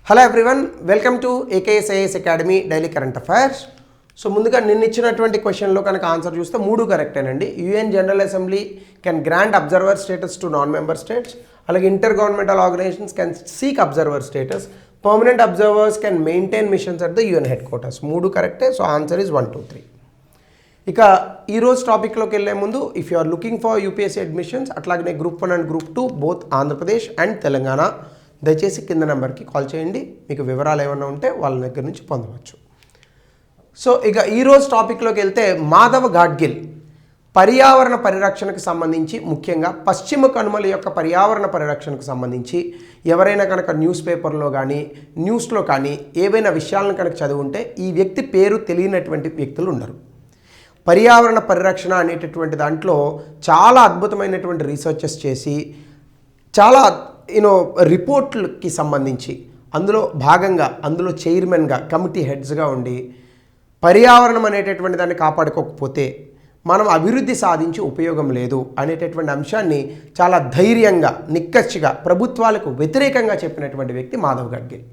Hello everyone, welcome to AKSIS academy daily current affairs. So ముందుగా నిన్న ఇచ్చినటువంటి క్వశ్చన్లో కనుక ఆన్సర్ చూస్తే 3 కరెక్టేనండి. UN general assembly can grant observer status to non member states. అలాగే intergovernmental organisations can seek observer status. Permanent observers can maintain missions at the UN headquarters. 3 కరెక్టే. So answer is 1, 2, 3. ఇక ఈరోజు టాపిక్లోకి వెళ్ళే ముందు, if you are looking for UPSC admissions, అట్లాగే group 1 and group 2 both Andhra Pradesh and Telangana, దయచేసి కింద నెంబర్కి కాల్ చేయండి. మీకు వివరాలు ఏమైనా ఉంటే వాళ్ళ దగ్గర నుంచి పొందవచ్చు. సో ఇక ఈరోజు టాపిక్లోకి వెళ్తే, మాధవ్ గాడ్గిల్ పర్యావరణ పరిరక్షణకు సంబంధించి, ముఖ్యంగా పశ్చిమ కనుమల యొక్క పర్యావరణ పరిరక్షణకు సంబంధించి ఎవరైనా కనుక న్యూస్ పేపర్లో కానీ న్యూస్లో కానీ ఏవైనా విషయాలను కనుక చదివుంటే ఈ వ్యక్తి పేరు తెలియనటువంటి వ్యక్తులు ఉన్నారు. పర్యావరణ పరిరక్షణ అనేటటువంటి దాంట్లో చాలా అద్భుతమైనటువంటి రీసెర్చెస్ చేసి చాలా రిపోర్ట్లకి సంబంధించి అందులో భాగంగా అందులో చైర్మన్గా కమిటీ హెడ్స్గా ఉండి పర్యావరణం అనేటటువంటి దాన్ని కాపాడుకోకపోతే మనం అభివృద్ధి సాధించి ఉపయోగం లేదు అనేటటువంటి అంశాన్ని చాలా ధైర్యంగా నిక్కచ్చిగా ప్రభుత్వాలకు వ్యతిరేకంగా చెప్పినటువంటి వ్యక్తి మాధవ్ గాడ్గిల్.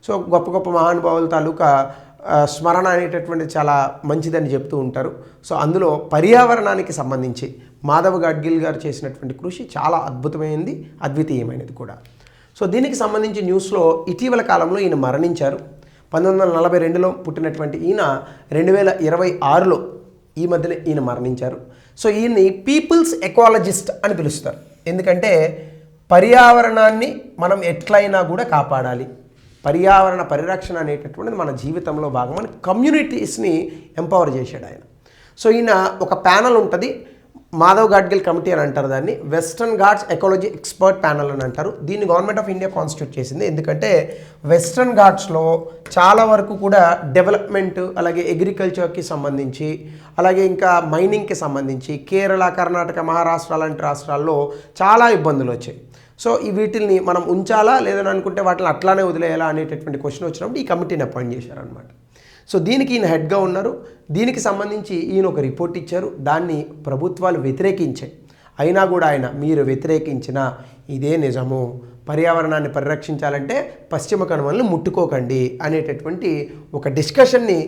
సో గొప్ప గొప్ప మహానుభావుల తాలూకా స్మరణ అనేటటువంటి చాలా మంచిదని చెప్తూ ఉంటారు. సో అందులో పర్యావరణానికి సంబంధించి మాధవ్ గాడ్గిల్ గారు చేసినటువంటి కృషి చాలా అద్భుతమైనది, అద్వితీయమైనది కూడా. సో దీనికి సంబంధించి న్యూస్లో ఇటీవల కాలంలో ఈయన మరణించారు. 1942లో పుట్టినటువంటి ఈయన 2026లో ఈ మధ్యన ఈయన మరణించారు. సో ఈయన్ని పీపుల్స్ ఎకాలజిస్ట్ అని పిలుస్తారు. ఎందుకంటే పర్యావరణాన్ని మనం ఎట్లయినా కూడా కాపాడాలి, పర్యావరణ పరిరక్షణ అనేటటువంటిది మన జీవితంలో భాగమని కమ్యూనిటీస్ని ఎంపవర్ చేశాడు ఆయన. సో ఈయన ఒక ప్యానల్ ఉంటుంది, మాధవ్ గాడ్గిల్ కమిటీ అని అంటారు దాన్ని. Western Ghats ecology expert panel అని అంటారు. దీన్ని గవర్నమెంట్ ఆఫ్ ఇండియా కాన్స్టిట్యూట్ చేసింది. ఎందుకంటే వెస్టర్న్ ఘాట్స్లో చాలా వరకు కూడా డెవలప్మెంట్, అలాగే అగ్రికల్చర్కి సంబంధించి, అలాగే ఇంకా మైనింగ్కి సంబంధించి కేరళ, కర్ణాటక, మహారాష్ట్ర లాంటి రాష్ట్రాల్లో చాలా ఇబ్బందులు వచ్చాయి. సో ఈ వీటిని మనం ఉంచాలా లేదని అనుకుంటే వాటిని అట్లానే వదిలేయాలా అనేటటువంటి క్వశ్చన్ వచ్చినప్పుడు ఈ కమిటీని అపాయింట్ చేశారనమాట. సో దీనికి ఈయన హెడ్గా ఉన్నారు. దీనికి సంబంధించి ఈయన ఒక రిపోర్ట్ ఇచ్చారు. దాన్ని ప్రభుత్వాలు వ్యతిరేకించాయి. అయినా కూడా ఆయన, మీరు వ్యతిరేకించిన ఇదే నిజము, పర్యావరణాన్ని పరిరక్షించాలంటే పశ్చిమ కనుమలను ముట్టుకోకండి అనేటటువంటి ఒక డిస్కషన్ని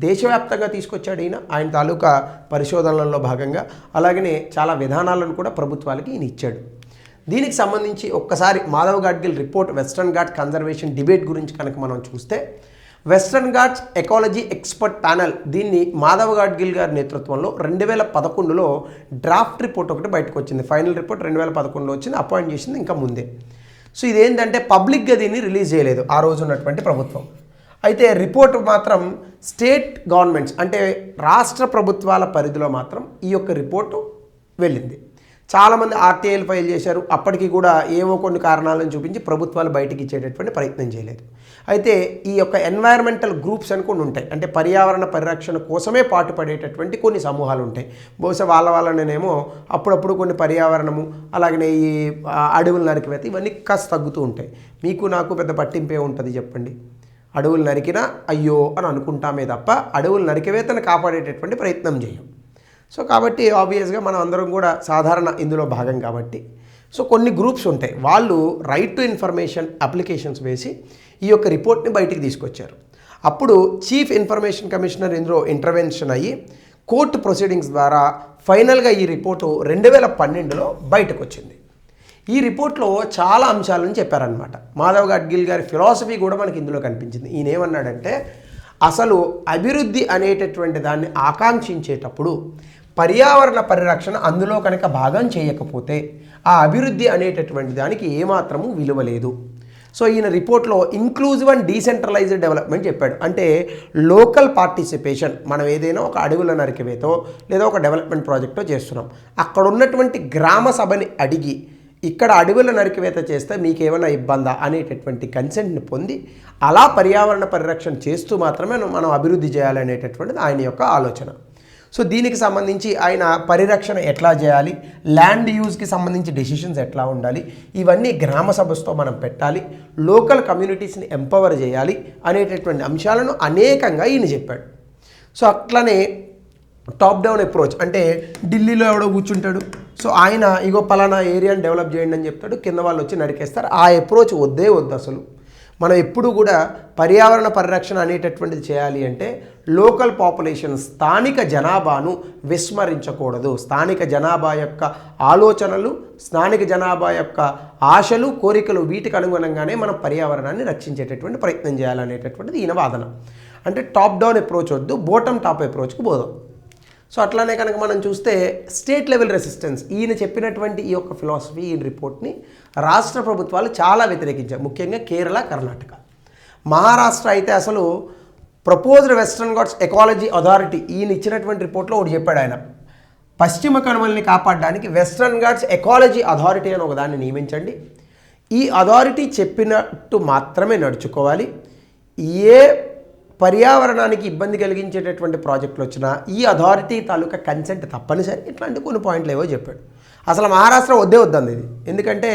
దేశవ్యాప్తంగా తీసుకొచ్చాడు ఈయన. ఆయన తాలూకా పరిశోధనలలో భాగంగా అలాగనే చాలా విధానాలను కూడా ప్రభుత్వాలకి ఈయన ఇచ్చాడు. దీనికి సంబంధించి ఒక్కసారి Madhav Gadgil report western ghat conservation debate గురించి కనుక మనం చూస్తే, western Ghats ecology expert panel దీన్ని మాధవ్ గాడ్గిల్ గారి నేతృత్వంలో 2011లో డ్రాఫ్ట్ రిపోర్ట్ ఒకటి బయటకు వచ్చింది. ఫైనల్ రిపోర్ట్ 2011లో వచ్చింది, అపాయింట్ చేసింది ఇంకా ముందే. సో ఇదేంటంటే పబ్లిక్గా దీన్ని రిలీజ్ చేయలేదు ఆ రోజు ఉన్నటువంటి ప్రభుత్వం. అయితే రిపోర్ట్ మాత్రం స్టేట్ గవర్నమెంట్స్ అంటే రాష్ట్ర ప్రభుత్వాల పరిధిలో మాత్రం ఈ యొక్క రిపోర్టు వెళ్ళింది. చాలామంది ఆర్టీఐలు ఫైల్ చేశారు. అప్పటికి కూడా ఏవో కొన్ని కారణాలను చూపించి ప్రభుత్వాలు బయటికి ఇచ్చేటటువంటి ప్రయత్నం చేయలేదు. అయితే ఈ యొక్క ఎన్వైరన్మెంటల్ గ్రూప్స్ అని కొన్ని ఉంటాయి, అంటే పర్యావరణ పరిరక్షణ కోసమే పాటుపడేటటువంటి కొన్ని సమూహాలు ఉంటాయి. బహుశా వాళ్ళనేమో అప్పుడప్పుడు కొన్ని పర్యావరణము, అలాగనే ఈ అడవులు నరికివేత ఇవన్నీ కాస్త తగ్గుతూ ఉంటాయి. మీకు నాకు పెద్ద పట్టింపే ఉంటుంది చెప్పండి. అడవులు నరికినా అయ్యో అని అనుకుంటామే తప్ప అడవులు నరికివేతను కాపాడేటటువంటి ప్రయత్నం చేయం. సో కాబట్టి ఆబ్వియస్గా మనం అందరం కూడా సాధారణ ఇందులో భాగం కాబట్టి, సో కొన్ని గ్రూప్స్ ఉంటాయి, వాళ్ళు రైట్ టు ఇన్ఫర్మేషన్ అప్లికేషన్స్ వేసి ఈ యొక్క రిపోర్ట్ని బయటికి తీసుకొచ్చారు. అప్పుడు చీఫ్ ఇన్ఫర్మేషన్ కమిషనర్ ఇందులో ఇంటర్వెన్షన్ అయ్యి కోర్టు ప్రొసీడింగ్స్ ద్వారా ఫైనల్గా ఈ రిపోర్టు 2012లో బయటకు వచ్చింది. ఈ రిపోర్ట్లో చాలా అంశాలను చెప్పారనమాట. మాధవ్ గాడ్గిల్ గారి ఫిలాసఫీ కూడా మనకి ఇందులో కనిపించింది. ఈయన ఏమన్నాడంటే, అసలు అభివృద్ధి అనేటటువంటి దాన్ని ఆకాంక్షించేటప్పుడు పర్యావరణ పరిరక్షణ అందులో కనుక భాగం చేయకపోతే ఆ అభివృద్ధి అనేటటువంటి దానికి ఏమాత్రము విలువ లేదు. సో ఈయన రిపోర్ట్లో ఇంక్లూజివ్ అండ్ డీసెంట్రలైజ్డ్ డెవలప్మెంట్ చెప్పాడు. అంటే లోకల్ పార్టిసిపేషన్, మనం ఏదైనా ఒక అడవుల నరికివేతో లేదా ఒక డెవలప్మెంట్ ప్రాజెక్టో చేస్తున్నాం, అక్కడ ఉన్నటువంటి గ్రామ సభని అడిగి ఇక్కడ అడవుల నరికివేత చేస్తే మీకేమైనా ఇబ్బందా అనేటటువంటి కన్సెంట్ని పొంది అలా పర్యావరణ పరిరక్షణ చేస్తూ మాత్రమే మనం అభివృద్ధి చేయాలనేటటువంటిది ఆయన యొక్క ఆలోచన. సో దీనికి సంబంధించి ఆయన పరిరక్షణ ఎట్లా చేయాలి, ల్యాండ్ యూజ్కి సంబంధించి డెసిషన్స్ ఎట్లా ఉండాలి, ఇవన్నీ గ్రామ సభస్తో మనం పెట్టాలి, లోకల్ కమ్యూనిటీస్ని ఎంపవర్ చేయాలి అనేటటువంటి అంశాలను అనేకంగా ఈయన చెప్పాడు. సో అట్లనే టాప్ డౌన్ అప్రోచ్, అంటే ఢిల్లీలో ఎవడో కూర్చుంటాడు, సో ఆయన ఇగో పలానా ఏరియాని డెవలప్ చేయండి అని చెప్తాడు, కింద వాళ్ళు వచ్చి నరికేస్తారు. ఆ అప్రోచ్ వద్దే వద్దు అసలు. మనం ఎప్పుడు కూడా పర్యావరణ పరిరక్షణ అనేటటువంటిది చేయాలి అంటే లోకల్ పాపులేషన్, స్థానిక జనాభాను విస్మరించకూడదు. స్థానిక జనాభా యొక్క ఆలోచనలు, స్థానిక జనాభా యొక్క ఆశలు, కోరికలు, వీటికి అనుగుణంగానే మనం పర్యావరణాన్ని రక్షించేటటువంటి ప్రయత్నం చేయాలనేటటువంటిది ఈయన వాదన. అంటే టాప్ డౌన్ అప్రోచ్ వద్దు, బాటమ్ టాప్ అప్రోచ్కి పోదాం. సో అట్లానే కనుక మనం చూస్తే స్టేట్ లెవెల్ రెసిస్టెన్స్, ఈయన చెప్పినటువంటి ఈ యొక్క ఫిలాసఫీ, ఈ రిపోర్ట్ని రాష్ట్ర ప్రభుత్వాలు చాలా వ్యతిరేకించారు, ముఖ్యంగా కేరళ, కర్ణాటక. మహారాష్ట్ర అయితే అసలు proposed western Ghats ecology authority, ఈయన ఇచ్చినటువంటి రిపోర్ట్లో ఒకటి చెప్పాడు ఆయన, పశ్చిమ కనుమల్ని కాపాడడానికి వెస్ట్రన్ ఘాట్స్ ఎకాలజీ అథారిటీ అని ఒకదాన్ని నియమించండి. ఈ అథారిటీ చెప్పినట్టు మాత్రమే నడుచుకోవాలి. ఏ పర్యావరణానికి ఇబ్బంది కలిగించేటటువంటి ప్రాజెక్టులు వచ్చినా ఈ అథారిటీ తాలూకా కన్సెంట్ తప్పనిసరి. ఇట్లాంటి కొన్ని పాయింట్లు ఏవో చెప్పాడు. అసలు మహారాష్ట్ర వద్దంది ఇది, ఎందుకంటే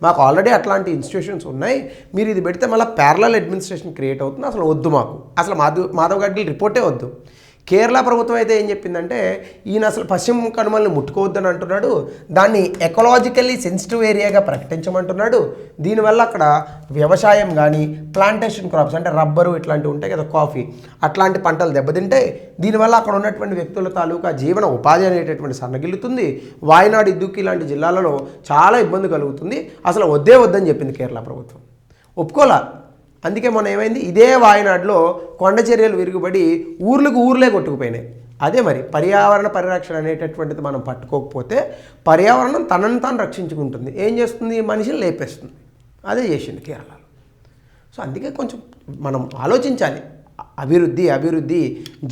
మాకు ఆల్రెడీ అట్లాంటి ఇన్స్టిట్యూషన్స్ ఉన్నాయి, మీరు ఇది పెడితే మళ్ళీ ప్యారలల్ అడ్మినిస్ట్రేషన్ క్రియేట్ అవుతుంది, అసలు వద్దు మాకు, అసలు మాధవ్ గాడ్గిల్ రిపోర్టే వద్దు. కేరళ ప్రభుత్వం అయితే ఏం చెప్పిందంటే ఈయన అసలు పశ్చిమ కనుమల్ని ముట్టుకోవద్దని అంటున్నాడు, దాన్ని ఎకలాజికల్లీ సెన్సిటివ్ ఏరియాగా ప్రకటించమంటున్నాడు. దీనివల్ల అక్కడ వ్యవసాయం కానీ, ప్లాంటేషన్ క్రాప్స్ అంటే రబ్బరు ఇట్లాంటివి ఉంటాయి కదా, కాఫీ, అట్లాంటి పంటలు దెబ్బతింటాయి. దీనివల్ల అక్కడ ఉన్నటువంటి వ్యక్తుల తాలూకా జీవన ఉపాధి అనేటటువంటి సన్నగిల్లుతుంది. వాయనాడు, ఇదుక్కి లాంటి జిల్లాలలో చాలా ఇబ్బంది కలుగుతుంది, అసలు వద్దని చెప్పింది కేరళ ప్రభుత్వం. ఒప్పుకోలా. అందుకే మొన్న ఏమైంది, ఇదే వాయనాడులో కొండ చర్యలు విరుగుబడి ఊర్లే కొట్టుకుపోయినాయి. అదే మరి పర్యావరణ పరిరక్షణ అనేటటువంటిది మనం పట్టుకోకపోతే పర్యావరణం తనను తాను రక్షించుకుంటుంది. ఏం చేస్తుంది, మనిషిని లేపేస్తుంది. అదే చేసింది కేరళలో. సో అందుకే కొంచెం మనం ఆలోచించాలి. అభివృద్ధి,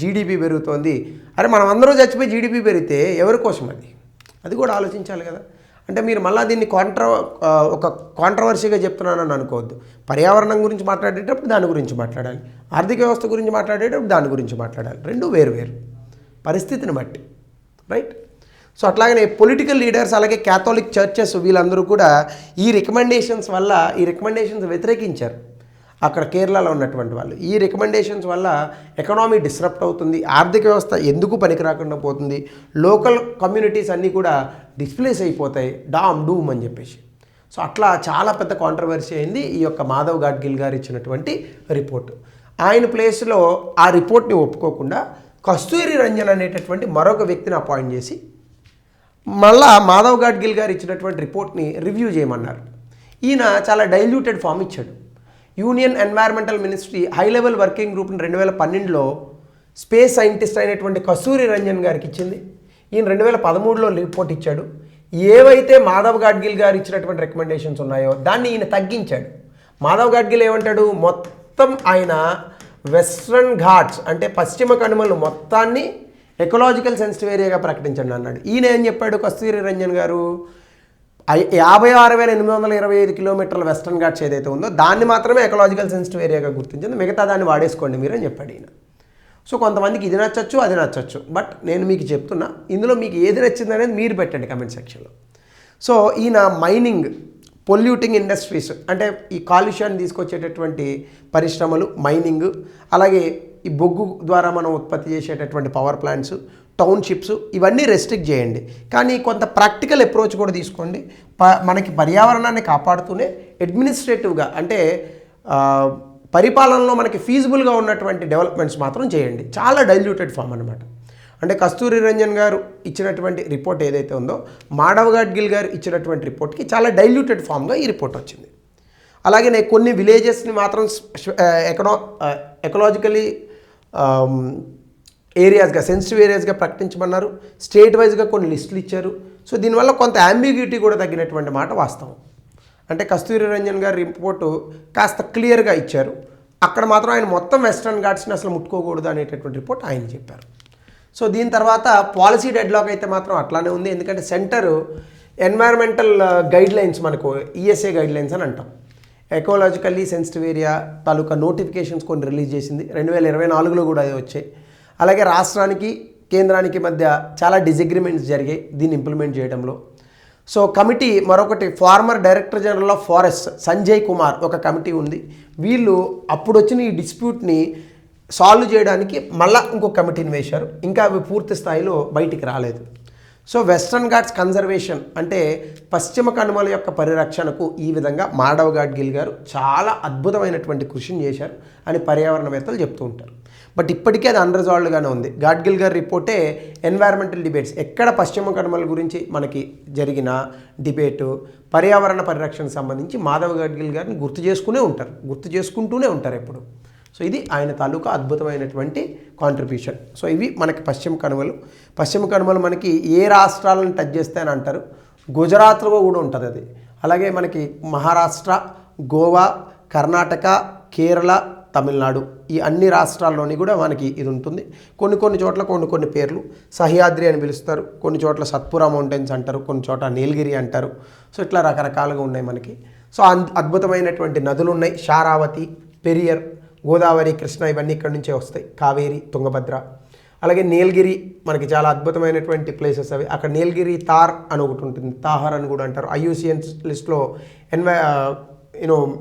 జీడిపి పెరుగుతోంది. అరే మనం అందరూ చచ్చిపోయి జీడిపి పెరిగితే ఎవరి కోసం అది కూడా ఆలోచించాలి కదా. అంటే మీరు మళ్ళీ దీన్ని ఒక కాంట్రవర్సీగా చెప్తున్నానని అనుకోవద్దు. పర్యావరణం గురించి మాట్లాడేటప్పుడు దాని గురించి మాట్లాడాలి, ఆర్థిక వ్యవస్థ గురించి మాట్లాడేటప్పుడు దాని గురించి మాట్లాడాలి. రెండు వేరు పరిస్థితిని బట్టి, రైట్. సో అట్లాగనే పొలిటికల్ లీడర్స్, అలాగే క్యాథోలిక్ చర్చెస్, వీళ్ళందరూ కూడా ఈ రికమెండేషన్స్ వ్యతిరేకించారు. అక్కడ కేరళలో ఉన్నటువంటి వాళ్ళు ఈ రికమెండేషన్స్ వల్ల ఎకనామీ డిస్రప్ట్ అవుతుంది, ఆర్థిక వ్యవస్థ ఎందుకు పనికి రాకుండా పోతుంది, లోకల్ కమ్యూనిటీస్ అన్నీ కూడా డిస్ప్లేస్ అయిపోతాయి, డూమ్ అని చెప్పేసి. సో అట్లా చాలా పెద్ద కాంట్రవర్సీ అయింది ఈ యొక్క మాధవ్ గాడ్గిల్ గారు ఇచ్చినటువంటి రిపోర్టు. ఆయన ప్లేస్లో ఆ రిపోర్ట్ని ఒప్పుకోకుండా కస్తూరి రంజన్ అనేటటువంటి మరొక వ్యక్తిని అపాయింట్ చేసి మళ్ళా మాధవ్ గాడ్గిల్ గారు ఇచ్చినటువంటి రిపోర్ట్ని రివ్యూ చేయమన్నారు. ఈయన చాలా డైల్యూటెడ్ ఫామ్ ఇచ్చాడు. Union environmental ministry high level working గ్రూప్ని 2012లో స్పేస్ సైంటిస్ట్ అయినటువంటి కస్తూరి రంజన్ గారికి ఇచ్చింది. ఈయన 2013లో రిపోర్ట్ ఇచ్చాడు. ఏవైతే మాధవ్ గాడ్గిల్ గారు ఇచ్చినటువంటి రికమెండేషన్స్ ఉన్నాయో దాన్ని ఈయన తగ్గించాడు. మాధవ్ గాడ్గిల్ ఏమంటాడు, మొత్తం ఆయన వెస్ట్రన్ ఘాట్స్ అంటే పశ్చిమ కనుమలు మొత్తాన్ని ఎకలాజికల్ సెన్సిటివ్ ఏరియాగా ప్రకటించండి అన్నాడు. ఈయన ఏం చెప్పాడు కస్తూరి రంజన్ గారు, 56,825 కిలోమీటర్ల వెస్ట్రన్ ఘాట్స్ ఏదైతే ఉందో దాన్ని మాత్రమే ఎకలాజికల్ సెన్సిటివ్ ఏరియాగా గుర్తించింది, మిగతా దాన్ని వాడేసుకోండి మీరు అని చెప్పాడు ఈయన. సో కొంతమందికి ఇది నచ్చచ్చు, అది నచ్చచ్చు, బట్ నేను మీకు చెప్తున్నా, ఇందులో మీకు ఏది నచ్చింది అనేది మీరు పెట్టండి కమెంట్ సెక్షన్లో. సో ఈయన మైనింగ్, పొల్యూటింగ్ ఇండస్ట్రీస్ అంటే ఈ కాలుష్యాన్ని తీసుకొచ్చేటటువంటి పరిశ్రమలు, మైనింగ్, అలాగే ఈ బొగ్గు ద్వారా మనం ఉత్పత్తి చేసేటటువంటి పవర్ ప్లాంట్స్, టౌన్షిప్స్, ఇవన్నీ రెస్ట్రిక్ట్ చేయండి, కానీ కొంత ప్రాక్టికల్ అప్రోచ్ కూడా తీసుకోండి. మనకి పర్యావరణాన్ని కాపాడుతూనే అడ్మినిస్ట్రేటివ్గా అంటే పరిపాలనలో మనకి ఫీజిబుల్గా ఉన్నటువంటి డెవలప్మెంట్స్ మాత్రం చేయండి. చాలా డైల్యూటెడ్ ఫామ్ అనమాట. అంటే కస్తూరి రంజన్ గారు ఇచ్చినటువంటి రిపోర్ట్ ఏదైతే ఉందో మాధవ్ గాడ్గిల్ గారు ఇచ్చినటువంటి రిపోర్ట్కి చాలా డైల్యూటెడ్ ఫామ్గా ఈ రిపోర్ట్ వచ్చింది. అలాగే కొన్ని విలేజెస్ని మాత్రం ఎకలాజికలీ ఏరియాస్గా, సెన్సిటివ్ ఏరియాస్గా ప్రకటించమన్నారు. స్టేట్ వైజ్గా కొన్ని లిస్టులు ఇచ్చారు. సో దీనివల్ల కొంత అంబిగ్యూటీ కూడా తగ్గినటువంటి మాట వాస్తవం. అంటే కస్తూరి రంజన్ గారి రిపోర్టు కాస్త క్లియర్గా ఇచ్చారు. అక్కడ మాత్రం ఆయన మొత్తం వెస్ట్రన్ ఘాట్స్ని అసలు ముట్టుకోకూడదు అనేటటువంటి రిపోర్ట్ ఆయన చెప్పారు. సో దీని తర్వాత పాలసీ డెడ్లాక్ అయితే మాత్రం అట్లానే ఉంది. ఎందుకంటే సెంటర్ ఎన్వైర్మెంటల్ గైడ్లైన్స్, మనకు ఈఎస్ఏ గైడ్లైన్స్ అని అంటాం, ఎకోలాజికల్లీ సెన్సిటివ్ ఏరియా తాలూకా నోటిఫికేషన్స్ కొన్ని రిలీజ్ చేసింది. 2024లో కూడా అది వచ్చాయి. అలాగే రాష్ట్రానికి కేంద్రానికి మధ్య చాలా డిసగ్రిమెంట్స్ జరిగాయి దీన్ని ఇంప్లిమెంట్ చేయడంలో. సో కమిటీ మరొకటి, former director general of forest Sanjay Kumar ఒక కమిటీ ఉంది. వీళ్ళు అప్పుడు వచ్చిన ఈ డిస్ప్యూట్ని సాల్వ్ చేయడానికి మళ్ళీ ఇంకొక కమిటీని వేశారు. ఇంకా అవి పూర్తి స్థాయిలో బయటికి రాలేదు. సో వెస్ట్రన్ ఘాట్స్ కన్జర్వేషన్ అంటే పశ్చిమ కనుమల యొక్క పరిరక్షణకు ఈ విధంగా మాధవ్ గాడ్గిల్ గారు చాలా అద్భుతమైనటువంటి కృషిని చేశారు అని పర్యావరణవేత్తలు చెప్తూ ఉంటారు. బట్ ఇప్పటికీ అది అన్రిజాల్వ్డ్గానే ఉంది. గాడ్గిల్ గారి రిపోర్టే ఎన్వైరన్మెంటల్ డిబేట్స్ ఎక్కడ పశ్చిమ కనుమల గురించి మనకి జరిగిన డిబేటు పర్యావరణ పరిరక్షణకు సంబంధించి మాధవ్ గాడ్గిల్ గారిని గుర్తు చేసుకుంటూనే ఉంటారు ఎప్పుడు. సో ఇది ఆయన తాలూకా అద్భుతమైనటువంటి కాంట్రిబ్యూషన్. సో ఇవి మనకి పశ్చిమ కనుమలు మనకి ఏ రాష్ట్రాలను టచ్ చేస్తాయని అంటారు, గుజరాత్లో కూడా ఉంటుంది అది. అలాగే మనకి మహారాష్ట్ర, గోవా, కర్ణాటక, కేరళ, తమిళనాడు ఈ అన్ని రాష్ట్రాల్లోని కూడా మనకి ఇది ఉంటుంది. కొన్ని చోట్ల కొన్ని పేర్లు సహ్యాద్రి అని పిలుస్తారు, కొన్ని చోట్ల సత్పురా మౌంటైన్స్ అంటారు, కొన్ని చోట్ల నీలగిరి అంటారు. సో ఇట్లా రకరకాలుగా ఉన్నాయి మనకి. సో అద్భుతమైనటువంటి నదులు ఉన్నాయి, శారావతి, పెరియర్, గోదావరి, కృష్ణ ఇవన్నీ ఇక్కడి నుంచే వస్తాయి, కావేరి, తుంగభద్ర. అలాగే నీలగిరి మనకి చాలా అద్భుతమైనటువంటి ప్లేసెస్ అవి. అక్కడ నీలగిరి తార్ అని ఒకటి ఉంటుంది, తాహర్ అని కూడా అంటారు. IUCN లిస్ట్లో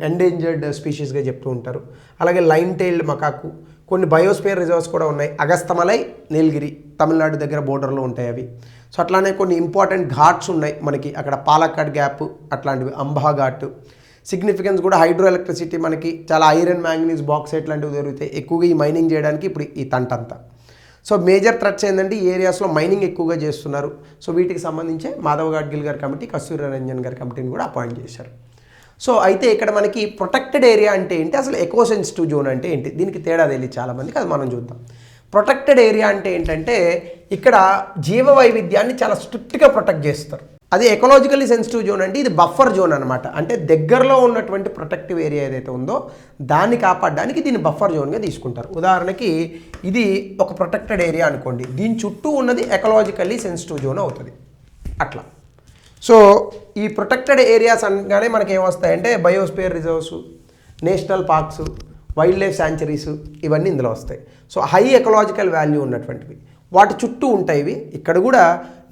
ఎండేంజర్డ్ స్పీషీస్గా చెప్తూ ఉంటారు. అలాగే లైన్ టైల్డ్ మకాకు, కొన్ని బయోస్పియర్ రిజర్వ్స్ కూడా ఉన్నాయి. అగస్తమలై, నీలగిరి తమిళనాడు దగ్గర బోర్డర్లో ఉంటాయి అవి. సో అట్లానే కొన్ని ఇంపార్టెంట్ ఘాట్స్ ఉన్నాయి మనకి అక్కడ, పాలక్కాడ్ గ్యాప్ అట్లాంటివి, అంబా ఘాట్. సిగ్నిఫికెన్స్ కూడా హైడ్రో ఎలక్ట్రిసిటీ మనకి చాలా ఐరన్, మ్యాంగనీస్, బాక్సైట్ లాంటివి దొరుకుతాయి ఎక్కువగా ఈ మైనింగ్ చేయడానికి ఇప్పుడు ఈ తంటంతా. సో మేజర్ థ్రెట్స్ ఏంటంటే ఈ ఏరియాస్లో మైనింగ్ ఎక్కువగా చేస్తున్నారు. సో వీటికి సంబంధించే మాధవ్ గాడ్గిల్ గారి కమిటీ, కస్తూరి రంజన్ గారి కమిటీని కూడా అపాయింట్ చేశారు. సో అయితే ఇక్కడ మనకి ప్రొటెక్టెడ్ ఏరియా అంటే ఏంటి, అసలు ఎకో సెన్సిటివ్ జోన్ అంటే ఏంటి, దీనికి తేడా తెలియదు చాలామందికి, అది మనం చూద్దాం. ప్రొటెక్టెడ్ ఏరియా అంటే ఏంటంటే ఇక్కడ జీవ వైవిధ్యాన్ని చాలా స్ట్రిక్ట్గా ప్రొటెక్ట్ చేస్తారు. అది ఎకలాజికల్లీ సెన్సిటివ్ జోన్ అంటే ఇది బఫర్ జోన్ అనమాట. అంటే దగ్గరలో ఉన్నటువంటి ప్రొటెక్టివ్ ఏరియా ఏదైతే ఉందో దాన్ని కాపాడడానికి దీన్ని బఫర్ జోన్గా తీసుకుంటారు. ఉదాహరణకి ఇది ఒక ప్రొటెక్టెడ్ ఏరియా అనుకోండి, దీని చుట్టూ ఉన్నది ఎకలాజికల్లీ సెన్సిటివ్ జోన్ అవుతుంది అట్లా. సో ఈ ప్రొటెక్టెడ్ ఏరియాస్ అనగానే మనకి ఏమొస్తాయంటే biosphere reserves, national parks, wildlife sanctuaries ఇవన్నీ ఇందులో వస్తాయి. సో హై ఎకలాజికల్ వాల్యూ ఉన్నటువంటివి వాటి చుట్టూ ఉంటాయి ఇవి. ఇక్కడ కూడా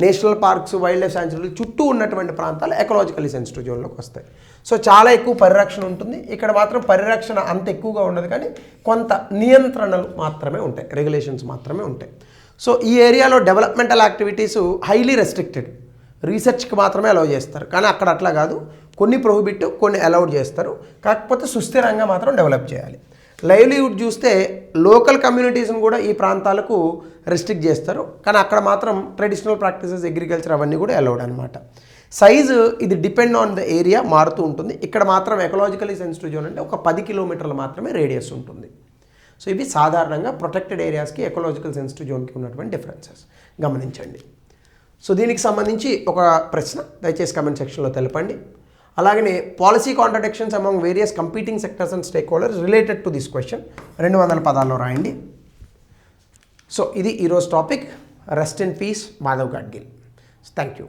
నేషనల్ పార్క్స్, వైల్డ్ లైఫ్ శాంచురీలు చుట్టూ ఉన్నటువంటి ప్రాంతాలు ఎకలాజికల్లీ సెన్సిటివ్ జోన్లోకి వస్తాయి. సో చాలా ఎక్కువ పరిరక్షణ ఉంటుంది. ఇక్కడ మాత్రం పరిరక్షణ అంత ఎక్కువగా ఉండదు, కానీ కొంత నియంత్రణలు మాత్రమే ఉంటాయి, రెగ్యులేషన్స్ మాత్రమే ఉంటాయి. సో ఈ ఏరియాలో డెవలప్మెంటల్ యాక్టివిటీస్ హైలీ రెస్ట్రిక్టెడ్, రీసెర్చ్కి మాత్రమే అలౌ చేస్తారు. కానీ అక్కడ అట్లా కాదు, కొన్ని ప్రొహిబిట్, కొన్ని అలౌడ్ చేస్తారు. కాకపోతే సుస్థిరంగా మాత్రం డెవలప్ చేయాలి. లైవ్లీహుడ్ చూస్తే లోకల్ కమ్యూనిటీస్ని కూడా ఈ ప్రాంతాలకు రెస్ట్రిక్ట్ చేస్తారు, కానీ అక్కడ మాత్రం ట్రెడిషనల్ ప్రాక్టీసెస్, అగ్రికల్చర్ అవన్నీ కూడా అలౌడ్ అనమాట. సైజు ఇది డిపెండ్ ఆన్ ద ఏరియా మారుతూ ఉంటుంది. ఇక్కడ మాత్రం ఎకలాజికల్లీ సెన్సిటివ్ జోన్ అంటే ఒక 10 కిలోమీటర్లు మాత్రమే రేడియస్ ఉంటుంది. సో ఇవి సాధారణంగా ప్రొటెక్టెడ్ ఏరియాస్కి ఎకలాజికల్ సెన్సిటివ్ జోన్కి ఉన్నటువంటి డిఫరెన్సెస్ గమనించండి. సో దీనికి సంబంధించి ఒక ప్రశ్న దయచేసి కమెంట్ సెక్షన్లో తెలపండి. అలాగనే policy contradictions among various competing sectors and stake holders related to this question 200 పదాల్లో రాయండి. సో ఇది ఈరోజు topic. Rest in peace Madhav Gadgil. Thank you.